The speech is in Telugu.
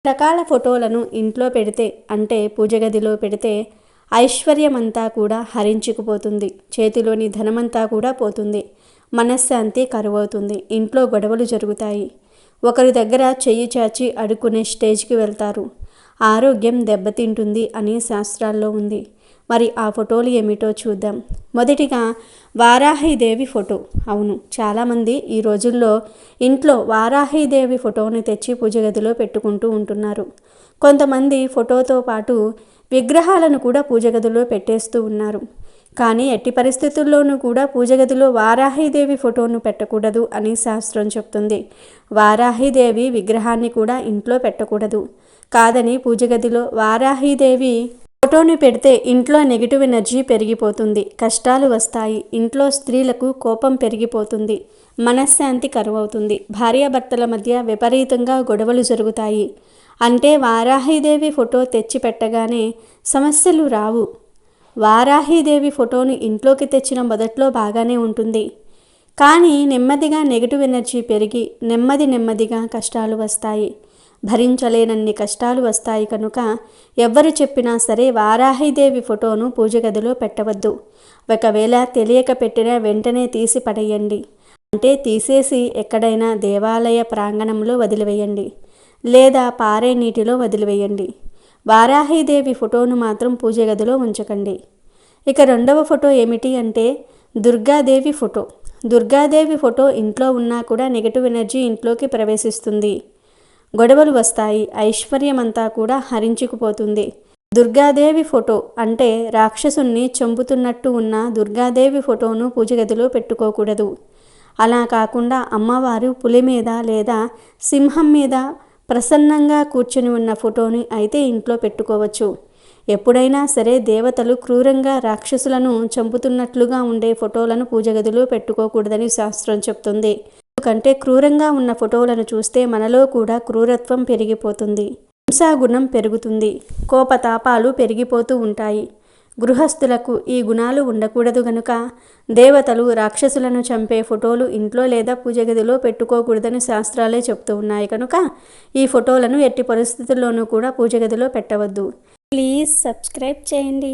రకాల ఫోటోలను ఇంట్లో పెడితే అంటే పూజ గదిలో పెడితే ఐశ్వర్యమంతా కూడా హరించుకుపోతుంది, చేతిలోని ధనమంతా కూడా పోతుంది, మనశ్శాంతి కరువవుతుంది, ఇంట్లో గొడవలు జరుగుతాయి, ఒకరి దగ్గర చెయ్యి చాచి అడుక్కునే స్టేజ్కి వెళ్తారు, ఆరోగ్యం దెబ్బతింటుంది అని శాస్త్రాల్లో ఉంది. మరి ఆ ఫోటోలు ఏమిటో చూద్దాం. మొదటిగా వారాహీదేవి ఫోటో. అవును, చాలామంది ఈ రోజుల్లో ఇంట్లో వారాహీదేవి ఫోటోని తెచ్చి పూజ గదిలో పెట్టుకుంటూ ఉంటున్నారు. కొంతమంది ఫోటోతో పాటు విగ్రహాలను కూడా పూజ గదిలో పెట్టేస్తూ ఉన్నారు. కానీ ఎట్టి పరిస్థితుల్లోనూ కూడా పూజ గదిలో వారాహీదేవి ఫోటోను పెట్టకూడదు అని శాస్త్రం చెప్తుంది. వారాహీదేవి విగ్రహాన్ని కూడా ఇంట్లో పెట్టకూడదు. కాదని పూజ గదిలో వారాహీదేవి ఫోటోని పెడితే ఇంట్లో నెగిటివ్ ఎనర్జీ పెరిగిపోతుంది, కష్టాలు వస్తాయి, ఇంట్లో స్త్రీలకు కోపం పెరిగిపోతుంది, మనశ్శాంతి కరువవుతుంది, భార్యాభర్తల మధ్య విపరీతంగా గొడవలు జరుగుతాయి. అంటే వారాహీదేవి ఫోటో తెచ్చి పెట్టగానే సమస్యలు రావు. వారాహీదేవి ఫోటోను ఇంట్లోకి తెచ్చిన మొదట్లో బాగానే ఉంటుంది, కానీ నెమ్మదిగా నెగిటివ్ ఎనర్జీ పెరిగి నెమ్మదిగా కష్టాలు వస్తాయి, భరించలేనన్ని కష్టాలు వస్తాయి. కనుక ఎవ్వరు చెప్పినా సరే వారాహీదేవి ఫోటోను పూజ గదిలో పెట్టవద్దు. ఒకవేళ తెలియక పెట్టినా వెంటనే తీసి పడేయండి. అంటే తీసేసి ఎక్కడైనా దేవాలయ ప్రాంగణంలో వదిలివేయండి, లేదా పారే నీటిలో వదిలివేయండి. వారాహీదేవి ఫోటోను మాత్రం పూజ గదిలో ఉంచకండి. ఇక రెండవ ఫోటో ఏమిటి అంటే దుర్గాదేవి ఫోటో. దుర్గాదేవి ఫోటో ఇంట్లో ఉన్నా కూడా నెగిటివ్ ఎనర్జీ ఇంట్లోకి ప్రవేశిస్తుంది, గొడవలు వస్తాయి, ఐశ్వర్యమంతా కూడా హరించుకుపోతుంది. దుర్గాదేవి ఫోటో అంటే రాక్షసుని చంపుతున్నట్టు ఉన్న దుర్గాదేవి ఫోటోను పూజ గదిలో పెట్టుకోకూడదు. అలా కాకుండా అమ్మవారు పులి మీద లేదా సింహం మీద ప్రసన్నంగా కూర్చుని ఉన్న ఫోటోని అయితే ఇంట్లో పెట్టుకోవచ్చు. ఎప్పుడైనా సరే దేవతలు క్రూరంగా రాక్షసులను చంపుతున్నట్లుగా ఉండే ఫోటోలను పూజ గదిలో పెట్టుకోకూడదని శాస్త్రం చెప్తుంది. ఎందుకంటే క్రూరంగా ఉన్న ఫోటోలను చూస్తే మనలో కూడా క్రూరత్వం పెరిగిపోతుంది, హింసాగుణం పెరుగుతుంది, కోపతాపాలు పెరిగిపోతూ ఉంటాయి. గృహస్థులకు ఈ గుణాలు ఉండకూడదు గనుక దేవతలు రాక్షసులను చంపే ఫోటోలు ఇంట్లో లేదా పూజ గదిలో పెట్టుకోకూడదని శాస్త్రాలే చెప్తూ ఉన్నాయి. కనుక ఈ ఫోటోలను ఎట్టి పరిస్థితుల్లోనూ కూడా పూజ గదిలో పెట్టవద్దు. ప్లీజ్ సబ్స్క్రైబ్ చేయండి.